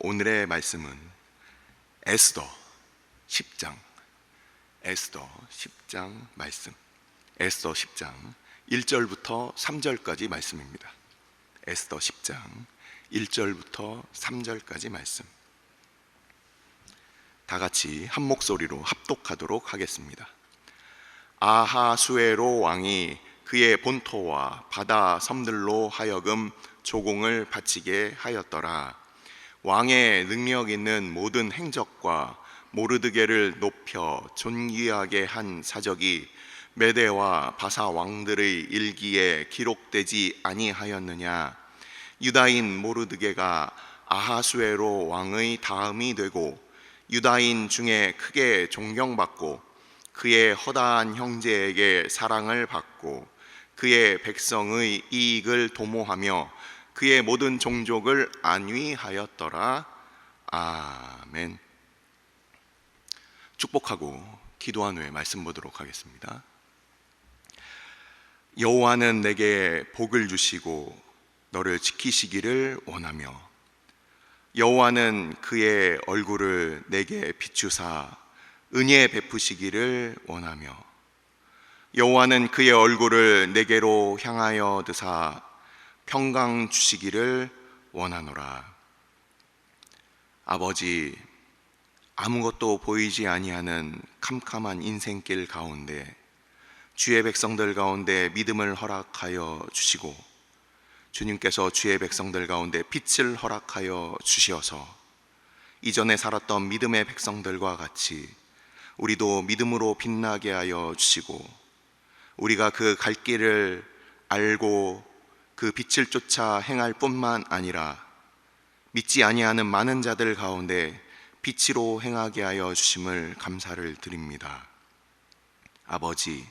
오늘의 말씀은 에스더 10장 말씀, 에스더 10장 1절부터 3절까지 말씀입니다. 에스더 10장 1절부터 3절까지 말씀, 다 같이 한 목소리로 합독하도록 하겠습니다. 아하수에로 왕이 그의 본토와 바다 섬들로 하여금 조공을 바치게 하였더라. 왕의 능력 있는 모든 행적과 모르드게를 높여 존귀하게 한 사적이 메대와 바사 왕들의 일기에 기록되지 아니하였느냐? 유다인 모르드게가 아하수에로 왕의 다음이 되고 유다인 중에 크게 존경받고 그의 허다한 형제에게 사랑을 받고 그의 백성의 이익을 도모하며 그의 모든 종족을 안위하였더라. 아멘. 축복하고 기도한 후에 말씀 보도록 하겠습니다. 여호와는 내게 복을 주시고 너를 지키시기를 원하며, 여호와는 그의 얼굴을 내게 비추사 은혜 베푸시기를 원하며, 여호와는 그의 얼굴을 내게로 향하여 드사 평강 주시기를 원하노라. 아버지, 아무것도 보이지 아니하는 캄캄한 인생길 가운데 주의 백성들 가운데 믿음을 허락하여 주시고, 주님께서 주의 백성들 가운데 빛을 허락하여 주시어서 이전에 살았던 믿음의 백성들과 같이 우리도 믿음으로 빛나게 하여 주시고, 우리가 그 갈 길을 알고 그 빛을 쫓아 행할 뿐만 아니라 믿지 아니하는 많은 자들 가운데 빛으로 행하게 하여 주심을 감사를 드립니다. 아버지,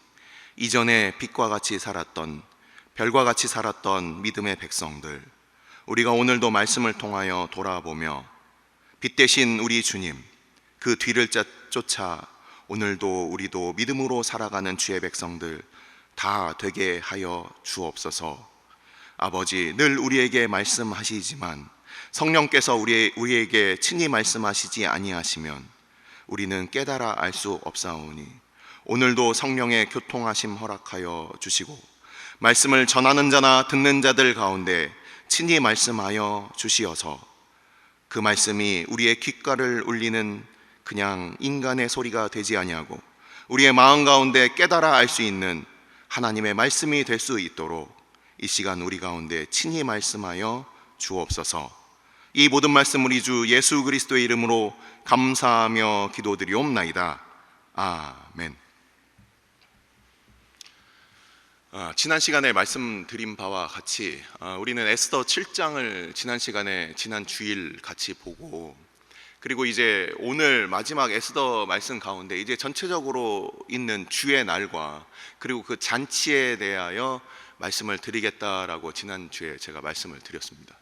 이전에 빛과 같이 살았던, 별과 같이 살았던 믿음의 백성들, 우리가 오늘도 말씀을 통하여 돌아보며 빛 대신 우리 주님, 그 뒤를 쫓아 오늘도 우리도 믿음으로 살아가는 주의 백성들 다 되게 하여 주옵소서. 아버지, 늘 우리에게 말씀하시지만 성령께서 우리에게 친히 말씀하시지 아니하시면 우리는 깨달아 알 수 없사오니, 오늘도 성령의 교통하심 허락하여 주시고 말씀을 전하는 자나 듣는 자들 가운데 친히 말씀하여 주시어서 그 말씀이 우리의 귓가를 울리는 그냥 인간의 소리가 되지 아니하고 우리의 마음 가운데 깨달아 알 수 있는 하나님의 말씀이 될 수 있도록 이 시간 우리 가운데 친히 말씀하여 주옵소서. 이 모든 말씀 우리 주 예수 그리스도의 이름으로 감사하며 기도드리옵나이다. 아멘. 지난 시간에 말씀드린 바와 같이 우리는 에스더 7장을 지난 주일 같이 보고, 그리고 이제 오늘 마지막 에스더 말씀 가운데 이제 전체적으로 있는 주의 날과 그리고 그 잔치에 대하여 말씀을 드리겠다라고 지난주에 제가 말씀을 드렸습니다.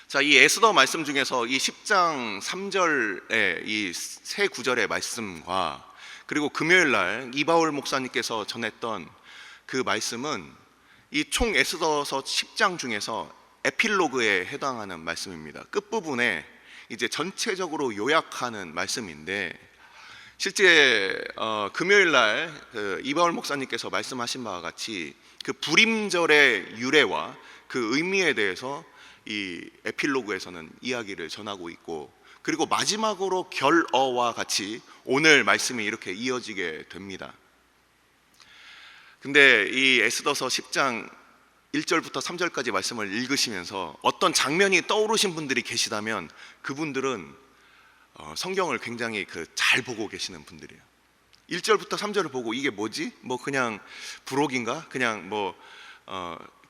자, 이 에스더 말씀 중에서 이 10장 3절의 이 세 구절의 말씀과 그리고 금요일 날 이바울 목사님께서 전했던 그 말씀은 이 총 에스더서 10장 중에서 에필로그에 해당하는 말씀입니다. 끝부분에 이제 전체적으로 요약하는 말씀인데, 실제 금요일 날 이바울 목사님께서 말씀하신 바와 같이 그 불임절의 유래와 그 의미에 대해서 이 에필로그에서는 이야기를 전하고 있고, 그리고 마지막으로 결어와 같이 오늘 말씀이 이렇게 이어지게 됩니다. 근데 이 에스더서 10장 1절부터 3절까지 말씀을 읽으시면서 어떤 장면이 떠오르신 분들이 계시다면 그분들은 성경을 굉장히 잘 보고 계시는 분들이에요. 1절부터 3절을 보고 이게 뭐지? 뭐 그냥 부록인가? 그냥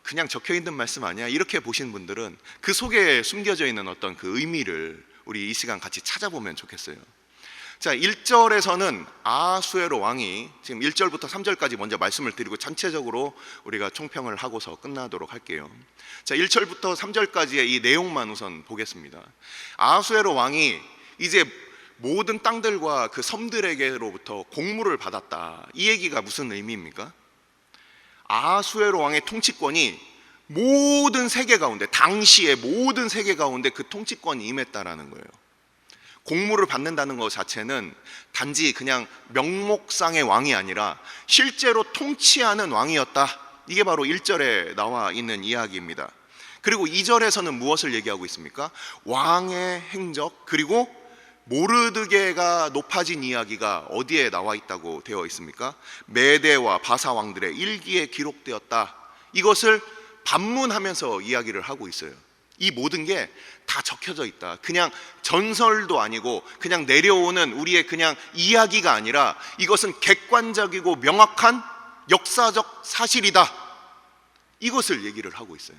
그냥 적혀 있는 말씀 아니야? 이렇게 보신 분들은 그 속에 숨겨져 있는 어떤 그 의미를 우리 이 시간 같이 찾아보면 좋겠어요. 자, 1절에서는 아하수에로 왕이, 지금 1절부터 3절까지 먼저 말씀을 드리고 전체적으로 우리가 총평을 하고서 끝나도록 할게요. 자, 1절부터 3절까지의 이 내용만 우선 보겠습니다. 아하수에로 왕이 이제 모든 땅들과 그 섬들에게로부터 공물을 받았다. 이 얘기가 무슨 의미입니까? 아하수에로 왕의 통치권이 모든 세계 가운데, 당시의 모든 세계 가운데 그 통치권이 임했다라는 거예요. 공물을 받는다는 것 자체는 단지 그냥 명목상의 왕이 아니라 실제로 통치하는 왕이었다. 이게 바로 1절에 나와 있는 이야기입니다. 그리고 2절에서는 무엇을 얘기하고 있습니까? 왕의 행적, 그리고 모르드게가 높아진 이야기가 어디에 나와 있다고 되어 있습니까? 메대와 바사 왕들의 일기에 기록되었다. 이것을 반문하면서 이야기를 하고 있어요. 이 모든 게 다 적혀져 있다. 그냥 전설도 아니고 그냥 내려오는 우리의 그냥 이야기가 아니라 이것은 객관적이고 명확한 역사적 사실이다. 이것을 얘기를 하고 있어요.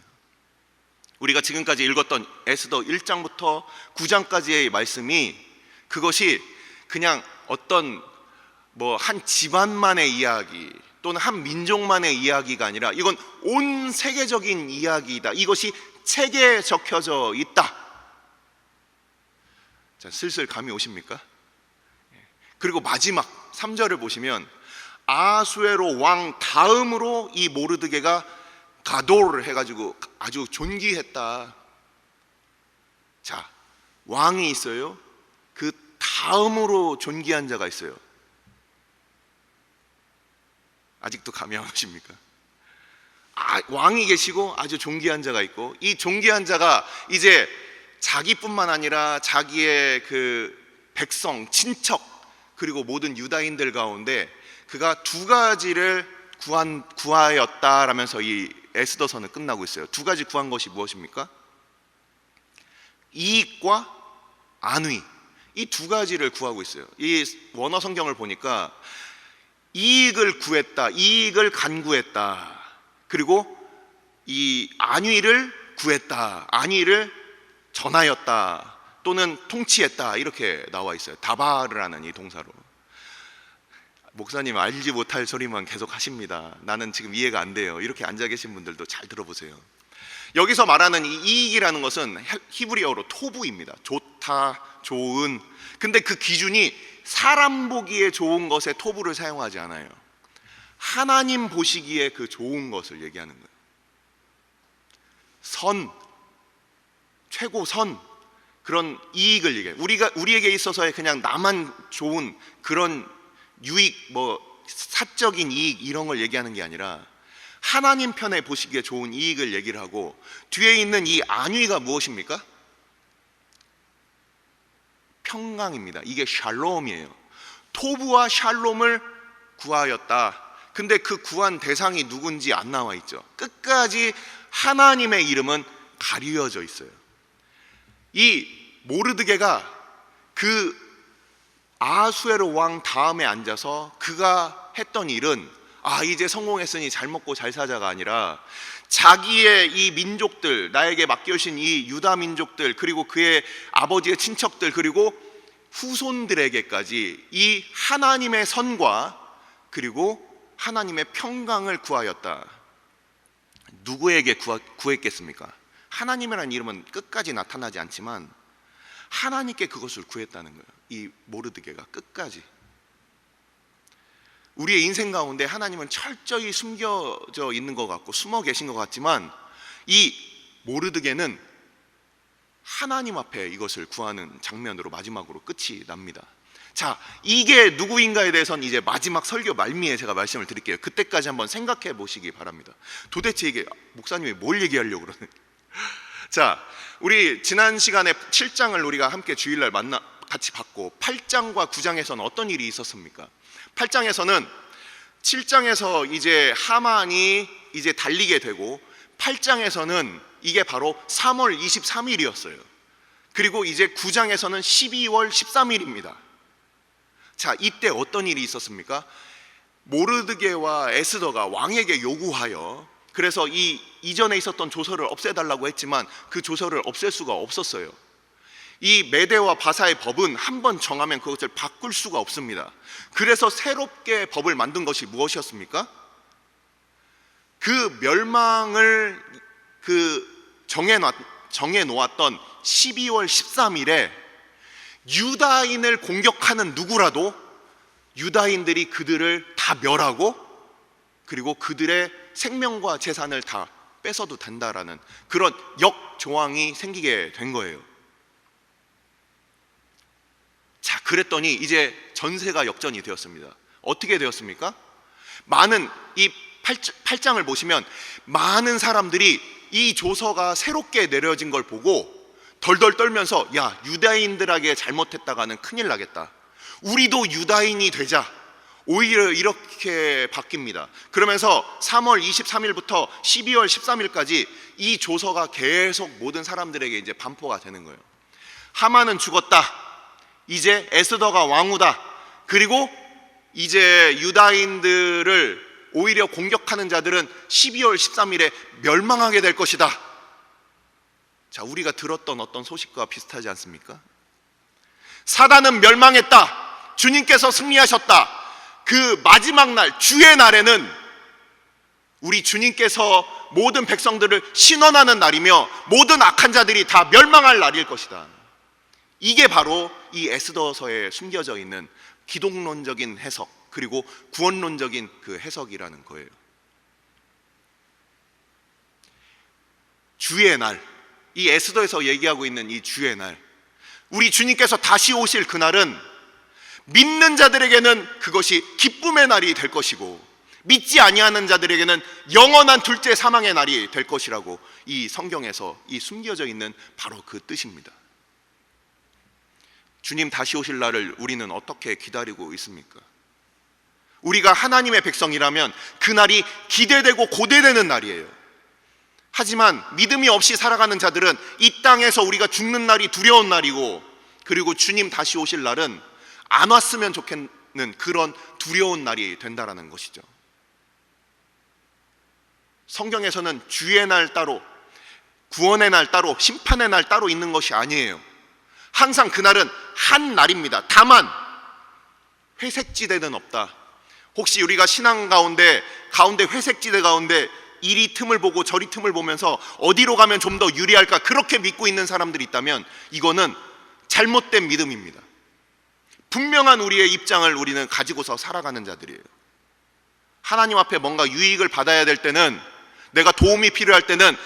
우리가 지금까지 읽었던 에스더 1장부터 9장까지의 말씀이 그것이 그냥 어떤 한 집안만의 이야기 또는 한 민족만의 이야기가 아니라 이건 온 세계적인 이야기이다. 이것이 책에 적혀져 있다. 자, 슬슬 감이 오십니까? 그리고 마지막 3절을 보시면 아수에로 왕 다음으로 이 모르드게가 가도를 해가지고 아주 존귀했다. 자, 왕이 있어요. 그 다음으로 존귀한 자가 있어요. 아직도 감이 안 오십니까? 왕이 계시고 아주 존귀한 자가 있고, 이 존귀한 자가 이제 자기뿐만 아니라 자기의 그 백성, 친척, 그리고 모든 유다인들 가운데 그가 두 가지를 구하였다라면서 이 에스더서는 끝나고 있어요. 두 가지 구한 것이 무엇입니까? 이익과 안위, 이 두 가지를 구하고 있어요. 이 원어 성경을 보니까 이익을 구했다, 이익을 간구했다, 그리고 이 안위를 구했다, 안위를 전하였다 또는 통치했다, 이렇게 나와 있어요. 다바를 하는 이 동사로. 목사님 알지 못할 소리만 계속 하십니다. 나는 지금 이해가 안 돼요. 이렇게 앉아 계신 분들도 잘 들어보세요. 여기서 말하는 이 이익이라는 것은 히브리어로 토부입니다. 좋다, 좋은. 근데 그 기준이 사람 보기에 좋은 것에 토부를 사용하지 않아요. 하나님 보시기에 그 좋은 것을 얘기하는 거예요. 선, 최고선, 그런 이익을 얘기해요. 우리에게 있어서의 그냥 나만 좋은 그런 유익, 사적인 이익 이런 걸 얘기하는 게 아니라 하나님 편에 보시기에 좋은 이익을 얘기를 하고, 뒤에 있는 이 안위가 무엇입니까? 평강입니다. 이게 샬롬이에요. 토부와 샬롬을 구하였다. 근데 그 구한 대상이 누군지 안 나와 있죠. 끝까지 하나님의 이름은 가리워져 있어요. 이 모르드게가 그 아수에로 왕 다음에 앉아서 그가 했던 일은 이제 성공했으니 잘 먹고 잘 사자가 아니라 자기의 이 민족들, 나에게 맡겨주신 이 유다 민족들, 그리고 그의 아버지의 친척들, 그리고 후손들에게까지 이 하나님의 선과 그리고 하나님의 평강을 구하였다. 누구에게 구했겠습니까? 하나님이라는 이름은 끝까지 나타나지 않지만 하나님께 그것을 구했다는 거예요. 이 모르드게가 끝까지. 우리의 인생 가운데 하나님은 철저히 숨겨져 있는 것 같고 숨어 계신 것 같지만 이 모르드게는 하나님 앞에 이것을 구하는 장면으로 마지막으로 끝이 납니다. 자, 이게 누구인가에 대해서는 이제 마지막 설교 말미에 제가 말씀을 드릴게요. 그때까지 한번 생각해 보시기 바랍니다. 도대체 이게 목사님이 뭘 얘기하려고 그러는? 자, 우리 지난 시간에 7장을 우리가 함께 주일날 같이 봤고 8장과 9장에서는 어떤 일이 있었습니까? 8장에서는 7장에서 이제 하만이 이제 달리게 되고 8장에서는 이게 바로 3월 23일이었어요. 그리고 이제 9장에서는 12월 13일입니다. 자, 이때 어떤 일이 있었습니까? 모르드게와 에스더가 왕에게 요구하여, 그래서 이전에 있었던 조서를 없애달라고 했지만 그 조서를 없앨 수가 없었어요. 이 메대와 바사의 법은 한번 정하면 그것을 바꿀 수가 없습니다. 그래서 새롭게 법을 만든 것이 무엇이었습니까? 그 멸망을 정해놓았던 12월 13일에 유다인을 공격하는 누구라도 유다인들이 그들을 다 멸하고 그리고 그들의 생명과 재산을 다 뺏어도 된다라는 그런 역조항이 생기게 된 거예요. 자, 그랬더니 이제 전세가 역전이 되었습니다. 어떻게 되었습니까? 많은 이 8장을 보시면 많은 사람들이 이 조서가 새롭게 내려진 걸 보고 덜덜 떨면서, 야, 유다인들에게 잘못했다가는 큰일 나겠다, 우리도 유다인이 되자, 오히려 이렇게 바뀝니다. 그러면서 3월 23일부터 12월 13일까지 이 조서가 계속 모든 사람들에게 이제 반포가 되는 거예요. 하만은 죽었다, 이제 에스더가 왕후다, 그리고 이제 유다인들을 오히려 공격하는 자들은 12월 13일에 멸망하게 될 것이다. 자, 우리가 들었던 어떤 소식과 비슷하지 않습니까? 사단은 멸망했다, 주님께서 승리하셨다. 그 마지막 날, 주의 날에는 우리 주님께서 모든 백성들을 신원하는 날이며 모든 악한 자들이 다 멸망할 날일 것이다. 이게 바로 이 에스더서에 숨겨져 있는 기독론적인 해석, 그리고 구원론적인 그 해석이라는 거예요. 주의 날, 이 에스더에서 얘기하고 있는 이 주의 날, 우리 주님께서 다시 오실 그날은 믿는 자들에게는 그것이 기쁨의 날이 될 것이고, 믿지 아니하는 자들에게는 영원한 둘째 사망의 날이 될 것이라고 이 성경에서 이 숨겨져 있는 바로 그 뜻입니다. 주님 다시 오실 날을 우리는 어떻게 기다리고 있습니까? 우리가 하나님의 백성이라면 그날이 기대되고 고대되는 날이에요. 하지만 믿음이 없이 살아가는 자들은 이 땅에서 우리가 죽는 날이 두려운 날이고, 그리고 주님 다시 오실 날은 안 왔으면 좋겠는 그런 두려운 날이 된다라는 것이죠. 성경에서는 주의 날 따로, 구원의 날 따로, 심판의 날 따로 있는 것이 아니에요. 항상 그날은 한 날입니다. 다만 회색지대는 없다. 혹시 우리가 신앙 가운데 회색지대 가운데 이리 틈을 보고 저리 틈을 보면서 어디로 가면 좀 더 유리할까 그렇게 믿고 있는 사람들이 있다면 이거는 잘못된 믿음입니다. 분명한 우리의 입장을 우리는 가지고서 살아가는 자들이에요. 하나님 앞에 뭔가 유익을 받아야 될 때는, 내가 도움이 필요할 때는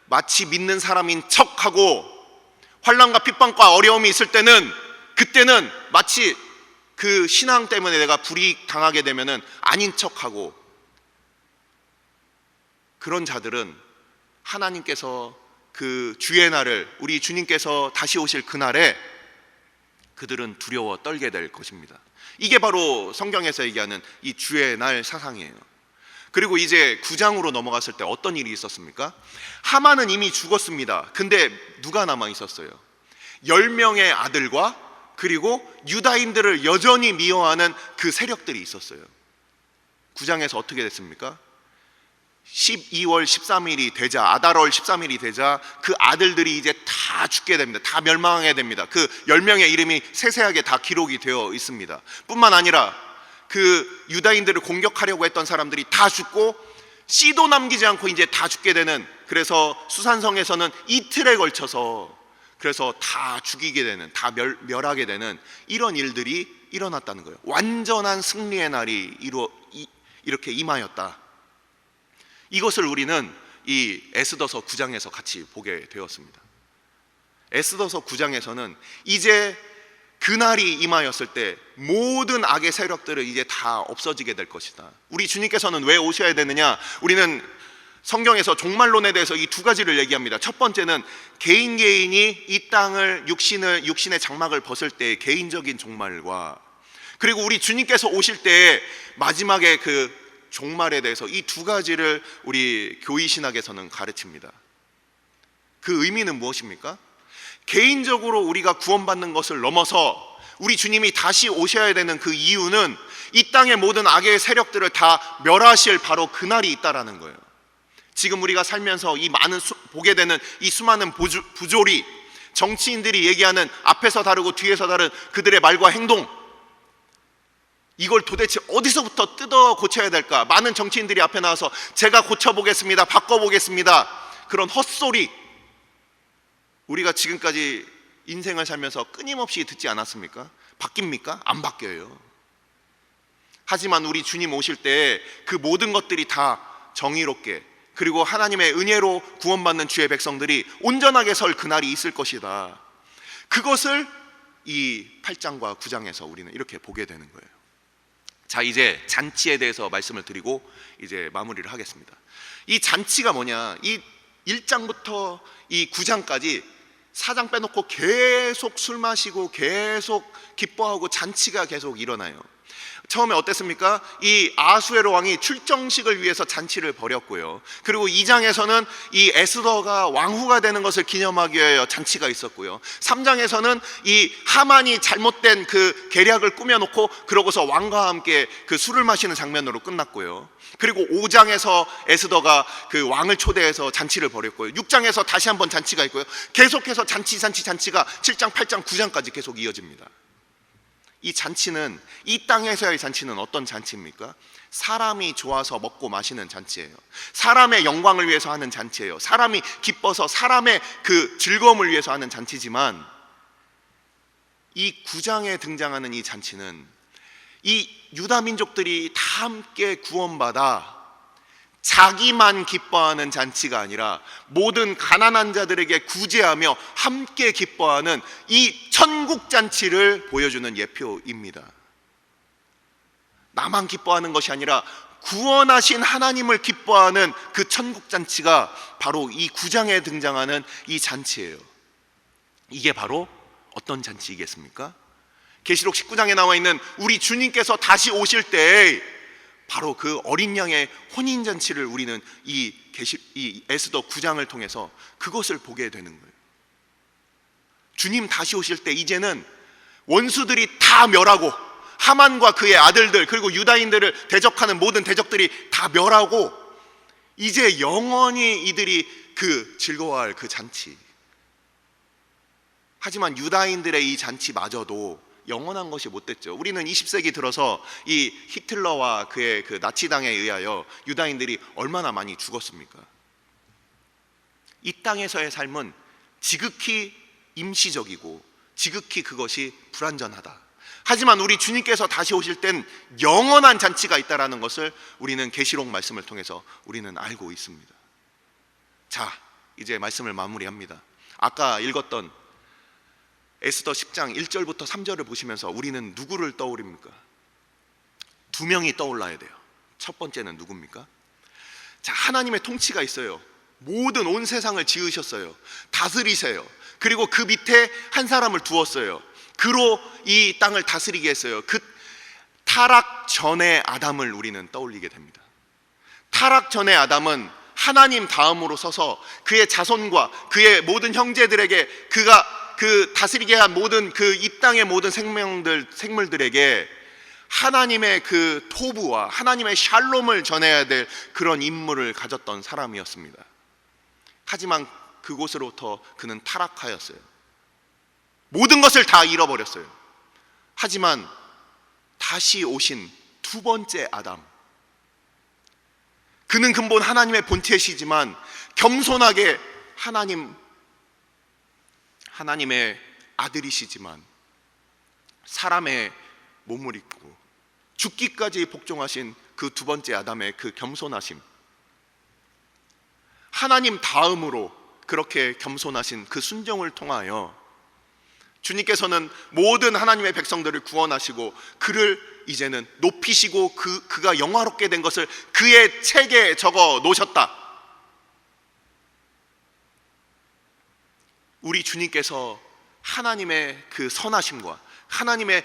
마치 믿는 사람인 척하고, 환난과 핍박과 어려움이 있을 때는, 그때는 마치 그 신앙 때문에 내가 불이익 당하게 되면은 아닌 척하고, 그런 자들은 하나님께서 그 주의 날을, 우리 주님께서 다시 오실 그날에 그들은 두려워 떨게 될 것입니다. 이게 바로 성경에서 얘기하는 이 주의 날 사상이에요. 그리고 이제 9장으로 넘어갔을 때 어떤 일이 있었습니까? 하만은 이미 죽었습니다. 근데 누가 남아 있었어요? 10명의 아들과 그리고 유다인들을 여전히 미워하는 그 세력들이 있었어요. 9장에서 어떻게 됐습니까? 12월 13일이 되자, 아달월 13일이 되자 그 아들들이 이제 다 죽게 됩니다. 다 멸망하게 됩니다. 그 10명의 이름이 세세하게 다 기록이 되어 있습니다. 뿐만 아니라 그 유다인들을 공격하려고 했던 사람들이 다 죽고, 씨도 남기지 않고 이제 다 죽게 되는, 그래서 수산성에서는 이틀에 걸쳐서 그래서 다 죽이게 되는, 다 멸하게 되는 이런 일들이 일어났다는 거예요. 완전한 승리의 날이 이렇게 임하였다. 이것을 우리는 이 에스더서 9장에서 같이 보게 되었습니다. 에스더서 9장에서는 이제 그날이 임하였을 때 모든 악의 세력들은 이제 다 없어지게 될 것이다. 우리 주님께서는 왜 오셔야 되느냐? 우리는 성경에서 종말론에 대해서 이 두 가지를 얘기합니다. 첫 번째는 개인이 이 땅을 육신의 장막을 벗을 때의 개인적인 종말과, 그리고 우리 주님께서 오실 때의 마지막에 그 종말에 대해서 이 두 가지를 우리 교회 신학에서는 가르칩니다. 그 의미는 무엇입니까? 개인적으로 우리가 구원받는 것을 넘어서 우리 주님이 다시 오셔야 되는 그 이유는 이 땅의 모든 악의 세력들을 다 멸하실 바로 그날이 있다라는 거예요. 지금 우리가 살면서 이 많은 보게 되는 이 수많은 부조리, 정치인들이 얘기하는 앞에서 다르고 뒤에서 다른 그들의 말과 행동, 이걸 도대체 어디서부터 뜯어 고쳐야 될까? 많은 정치인들이 앞에 나와서 제가 고쳐보겠습니다, 바꿔보겠습니다, 그런 헛소리, 우리가 지금까지 인생을 살면서 끊임없이 듣지 않았습니까? 바뀝니까? 안 바뀌어요. 하지만 우리 주님 오실 때 그 모든 것들이 다 정의롭게, 그리고 하나님의 은혜로 구원받는 주의 백성들이 온전하게 설 그날이 있을 것이다. 그것을 이 8장과 9장에서 우리는 이렇게 보게 되는 거예요. 자, 이제 잔치에 대해서 말씀을 드리고 이제 마무리를 하겠습니다. 이 잔치가 뭐냐? 이 1장부터 이 9장까지 4장 빼놓고 계속 술 마시고 계속 기뻐하고 잔치가 계속 일어나요. 처음에 어땠습니까? 이 아수에로 왕이 출정식을 위해서 잔치를 벌였고요. 그리고 2장에서는 이 에스더가 왕후가 되는 것을 기념하기 위하여 잔치가 있었고요. 3장에서는 이 하만이 잘못된 그 계략을 꾸며놓고 그러고서 왕과 함께 그 술을 마시는 장면으로 끝났고요. 그리고 5장에서 에스더가 그 왕을 초대해서 잔치를 벌였고요. 6장에서 다시 한번 잔치가 있고요. 계속해서 잔치가 7장, 8장, 9장까지 계속 이어집니다. 이 잔치는, 이 땅에서의 잔치는 어떤 잔치입니까? 사람이 좋아서 먹고 마시는 잔치예요. 사람의 영광을 위해서 하는 잔치예요. 사람이 기뻐서 사람의 그 즐거움을 위해서 하는 잔치지만, 이 9장에 등장하는 이 잔치는 이 유다 민족들이 다 함께 구원받아 자기만 기뻐하는 잔치가 아니라 모든 가난한 자들에게 구제하며 함께 기뻐하는 이 천국 잔치를 보여주는 예표입니다. 나만 기뻐하는 것이 아니라 구원하신 하나님을 기뻐하는 그 천국 잔치가 바로 이 9장에 등장하는 이 잔치예요. 이게 바로 어떤 잔치이겠습니까? 계시록 19장에 나와 있는 우리 주님께서 다시 오실 때 바로 그 어린 양의 혼인잔치를 우리는 이 에스더 9장을 통해서 그것을 보게 되는 거예요. 주님 다시 오실 때 이제는 원수들이 다 멸하고, 하만과 그의 아들들 그리고 유다인들을 대적하는 모든 대적들이 다 멸하고, 이제 영원히 이들이 그 즐거워할 그 잔치. 하지만 유다인들의 이 잔치마저도 영원한 것이 못 됐죠. 우리는 20세기 들어서 이 히틀러와 그의 그 나치당에 의하여 유다인들이 얼마나 많이 죽었습니까? 이 땅에서의 삶은 지극히 임시적이고 지극히 그것이 불완전하다. 하지만 우리 주님께서 다시 오실 땐 영원한 잔치가 있다라는 것을 우리는 계시록 말씀을 통해서 우리는 알고 있습니다. 자, 이제 말씀을 마무리합니다. 아까 읽었던 에스더 10장 1절부터 3절을 보시면서 우리는 누구를 떠올립니까? 두 명이 떠올라야 돼요. 첫 번째는 누굽니까? 자, 하나님의 통치가 있어요. 모든 온 세상을 지으셨어요. 다스리세요. 그리고 그 밑에 한 사람을 두었어요. 그로 이 땅을 다스리게 했어요. 그 타락 전의 아담을 우리는 떠올리게 됩니다. 타락 전의 아담은 하나님 다음으로 서서 그의 자손과 그의 모든 형제들에게 그가 그 다스리게 한 모든 그 이 땅의 모든 생물들에게 하나님의 그 토부와 하나님의 샬롬을 전해야 될 그런 임무를 가졌던 사람이었습니다. 하지만 그곳으로부터 그는 타락하였어요. 모든 것을 다 잃어버렸어요. 하지만 다시 오신 두 번째 아담, 그는 근본 하나님의 본체시지만 겸손하게 하나님의 아들이시지만 사람의 몸을 입고 죽기까지 복종하신 그 두 번째 아담의 그 겸손하심, 하나님 다음으로 그렇게 겸손하신 그 순종을 통하여 주님께서는 모든 하나님의 백성들을 구원하시고 그를 이제는 높이시고 그가 영화롭게 된 것을 그의 책에 적어 놓으셨다. 우리 주님께서 하나님의 그 선하심과 하나님의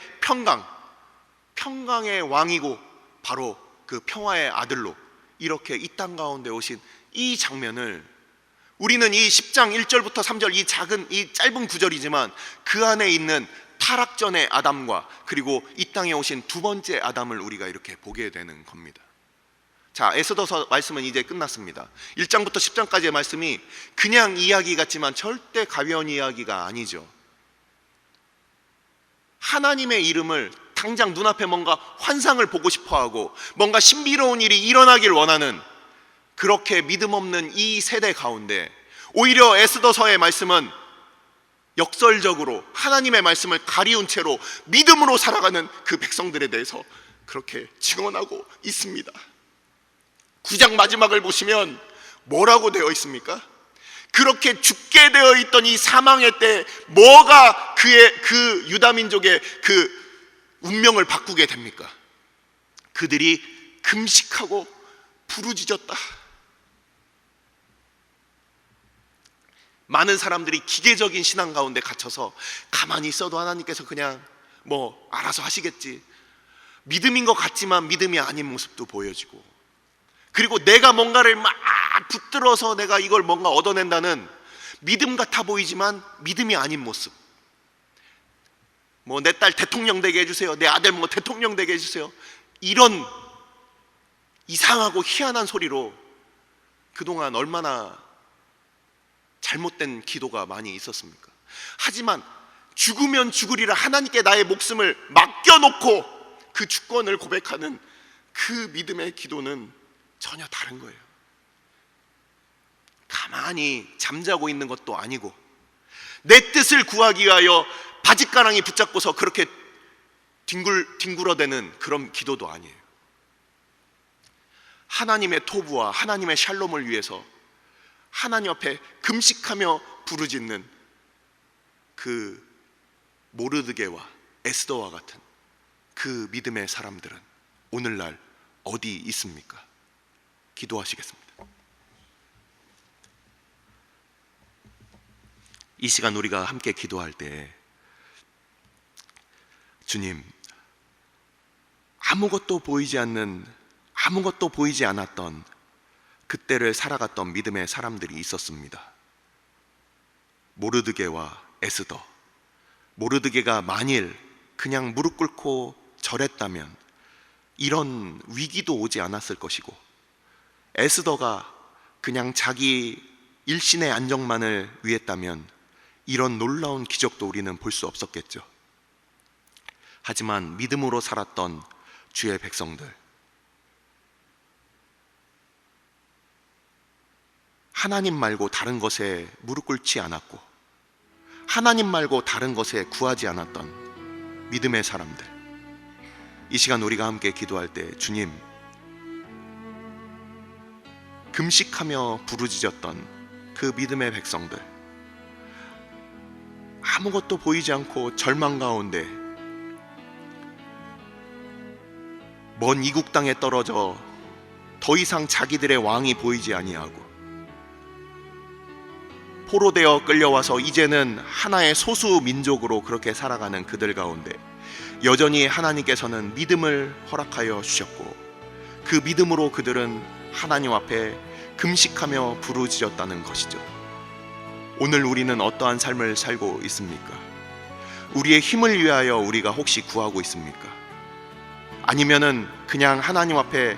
평강의 왕이고 바로 그 평화의 아들로 이렇게 이 땅 가운데 오신 이 장면을 우리는 이 10장 1절부터 3절 이 짧은 구절이지만 그 안에 있는 타락전의 아담과 그리고 이 땅에 오신 두 번째 아담을 우리가 이렇게 보게 되는 겁니다. 자, 에스더서 말씀은 이제 끝났습니다. 1장부터 10장까지의 말씀이 그냥 이야기 같지만 절대 가벼운 이야기가 아니죠. 하나님의 이름을 당장 눈앞에 뭔가 환상을 보고 싶어하고 뭔가 신비로운 일이 일어나길 원하는 그렇게 믿음 없는 이 세대 가운데 오히려 에스더서의 말씀은 역설적으로 하나님의 말씀을 가리운 채로 믿음으로 살아가는 그 백성들에 대해서 그렇게 증언하고 있습니다. 9장 마지막을 보시면 뭐라고 되어 있습니까? 그렇게 죽게 되어 있던 이 사망의 때 뭐가 그 유다민족의 그 운명을 바꾸게 됩니까? 그들이 금식하고 부르짖었다. 많은 사람들이 기계적인 신앙 가운데 갇혀서 가만히 있어도 하나님께서 그냥 뭐 알아서 하시겠지, 믿음인 것 같지만 믿음이 아닌 모습도 보여지고, 그리고 내가 뭔가를 막 붙들어서 내가 이걸 뭔가 얻어낸다는 믿음 같아 보이지만 믿음이 아닌 모습. 뭐 내 딸 대통령 되게 해주세요, 내 아들 뭐 대통령 되게 해주세요, 이런 이상하고 희한한 소리로 그동안 얼마나 잘못된 기도가 많이 있었습니까? 하지만 죽으면 죽으리라 하나님께 나의 목숨을 맡겨놓고 그 주권을 고백하는 그 믿음의 기도는 전혀 다른 거예요. 가만히 잠자고 있는 것도 아니고, 내 뜻을 구하기 위하여 바짓가랑이 붙잡고서 그렇게 뒹굴어대는 그런 기도도 아니에요. 하나님의 토부와 하나님의 샬롬을 위해서 하나님 앞에 금식하며 부르짖는 그 모르드게와 에스더와 같은 그 믿음의 사람들은 오늘날 어디 있습니까? 기도하시겠습니다. 이 시간 우리가 함께 기도할 때, 주님, 아무것도 보이지 않았던 그때를 살아갔던 믿음의 사람들이 있었습니다. 모르드게와 에스더. 모르드게가 만일 그냥 무릎 꿇고 절했다면 이런 위기도 오지 않았을 것이고, 에스더가 그냥 자기 일신의 안정만을 위했다면 이런 놀라운 기적도 우리는 볼 수 없었겠죠. 하지만 믿음으로 살았던 주의 백성들, 하나님 말고 다른 것에 무릎 꿇지 않았고 하나님 말고 다른 것에 구하지 않았던 믿음의 사람들, 이 시간 우리가 함께 기도할 때, 주님, 금식하며 부르짖었던 그 믿음의 백성들, 아무것도 보이지 않고 절망 가운데 먼 이국 땅에 떨어져 더 이상 자기들의 왕이 보이지 아니하고 포로되어 끌려와서 이제는 하나의 소수 민족으로 그렇게 살아가는 그들 가운데 여전히 하나님께서는 믿음을 허락하여 주셨고, 그 믿음으로 그들은 하나님 앞에 금식하며 부르짖었다는 것이죠. 오늘 우리는 어떠한 삶을 살고 있습니까? 우리의 힘을 위하여 우리가 혹시 구하고 있습니까? 아니면은 그냥 하나님 앞에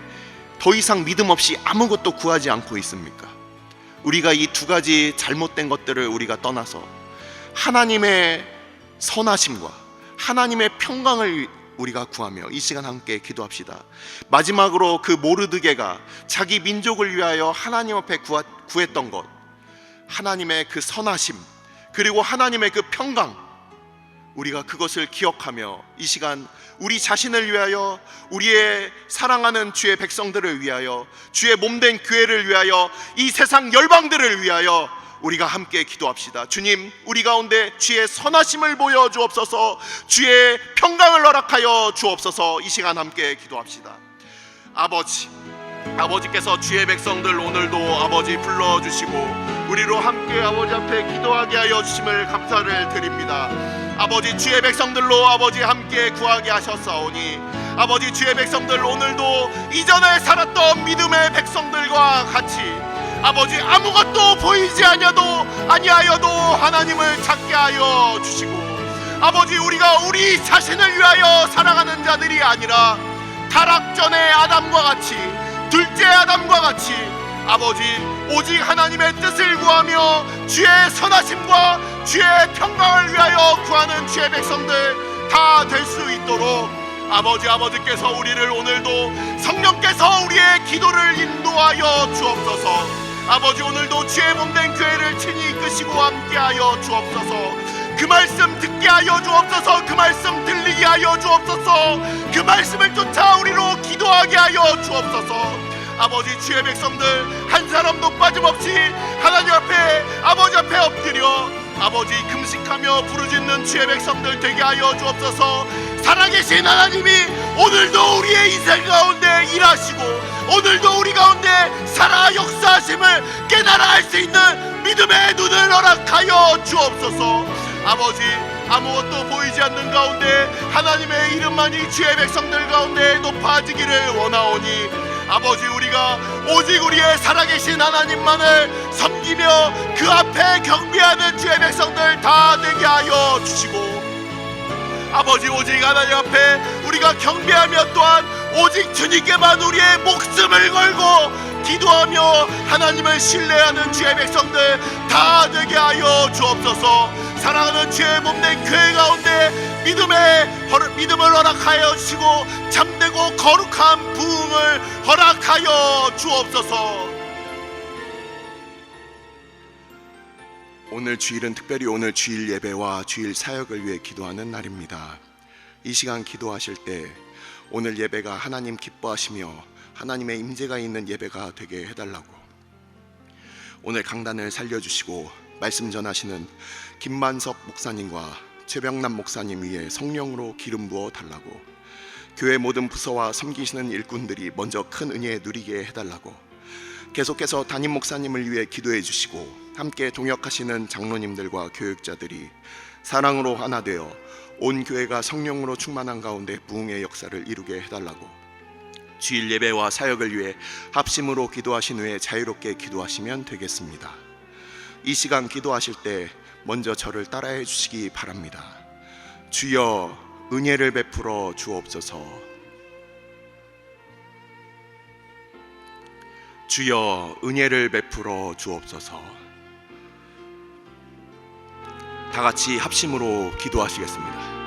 더 이상 믿음 없이 아무것도 구하지 않고 있습니까? 우리가 이 두 가지 잘못된 것들을 우리가 떠나서 하나님의 선하심과 하나님의 평강을 우리가 구하며 이 시간 함께 기도합시다. 마지막으로 그 모르드게가 자기 민족을 위하여 하나님 앞에 구했던 것, 하나님의 그 선하심, 그리고 하나님의 그 평강, 우리가 그것을 기억하며 이 시간 우리 자신을 위하여, 우리의 사랑하는 주의 백성들을 위하여, 주의 몸된 교회를 위하여, 이 세상 열방들을 위하여 우리가 함께 기도합시다. 주님, 우리 가운데 주의 선하심을 보여주옵소서, 주의 평강을 허락하여 주옵소서. 이 시간 함께 기도합시다. 아버지께서 주의 백성들 오늘도 아버지 불러주시고 우리로 함께 아버지 앞에 기도하게 하여 주심을 감사를 드립니다. 아버지, 주의 백성들로 아버지 함께 구하게 하셨사오니 아버지, 주의 백성들 오늘도 이전에 살았던 믿음의 백성들과 같이 아버지 아무것도 보이지 아니하여도 하나님을 찾게 하여 주시고, 아버지, 우리가 우리 자신을 위하여 살아가는 자들이 아니라 타락전의 아담과 같이, 둘째 아담과 같이 아버지 오직 하나님의 뜻을 구하며 주의 선하심과 주의 평강을 위하여 구하는 주의 백성들 다 될 수 있도록 아버지께서 우리를 오늘도 성령께서 우리의 기도를 인도하여 주옵소서. 아버지, 오늘도 주의 몸된 교회를 친히 이끄시고 함께하여 주옵소서. 그 말씀 듣게 하여 주옵소서. 그 말씀 들리게 하여 주옵소서. 그 말씀을 쫓아 우리로 기도하게 하여 주옵소서. 아버지, 주의 백성들 한 사람도 빠짐없이 하나님 앞에, 아버지 앞에 엎드려 아버지 금식하며 부르짖는 주의 백성들 되게 하여 주옵소서. 살아계신 하나님이 오늘도 우리의 인생 가운데 일하시고 오늘도 우리 가운데 살아 역사하심을 깨달아 알 수 있는 믿음의 눈을 허락하여 주옵소서. 아버지, 아무것도 보이지 않는 가운데 하나님의 이름만이 주의 백성들 가운데 높아지기를 원하오니 아버지, 우리가 오직 우리의 살아계신 하나님만을 섬기며 그 앞에 경배하는 주의 백성들 다 되게 하여 주시고 아버지, 오직 하나님 앞에 우리가 경배하며 또한 오직 주님께만 우리의 목숨을 걸고 기도하며 하나님을 신뢰하는 주의 백성들 다 되게 하여 주옵소서. 사랑하는 주의 몸된 교회 가운데 믿음을 허락하여 주시고 참되고 거룩한 부흥을 허락하여 주옵소서. 오늘 주일은 특별히 오늘 주일 예배와 주일 사역을 위해 기도하는 날입니다. 이 시간 기도하실 때 오늘 예배가 하나님 기뻐하시며 하나님의 임재가 있는 예배가 되게 해달라고, 오늘 강단을 살려주시고 말씀 전하시는 김만석 목사님과 최병남 목사님 위에 성령으로 기름 부어 달라고, 교회 모든 부서와 섬기시는 일꾼들이 먼저 큰 은혜 누리게 해달라고, 계속해서 담임 목사님을 위해 기도해 주시고 함께 동역하시는 장로님들과 교육자들이 사랑으로 하나 되어 온 교회가 성령으로 충만한 가운데 부흥의 역사를 이루게 해달라고, 주일 예배와 사역을 위해 합심으로 기도하신 후에 자유롭게 기도하시면 되겠습니다. 이 시간 기도하실 때 먼저 저를 따라해 주시기 바랍니다. 주여 은혜를 베풀어 주옵소서. 주여 은혜를 베풀어 주옵소서. 다 같이 합심으로 기도하시겠습니다.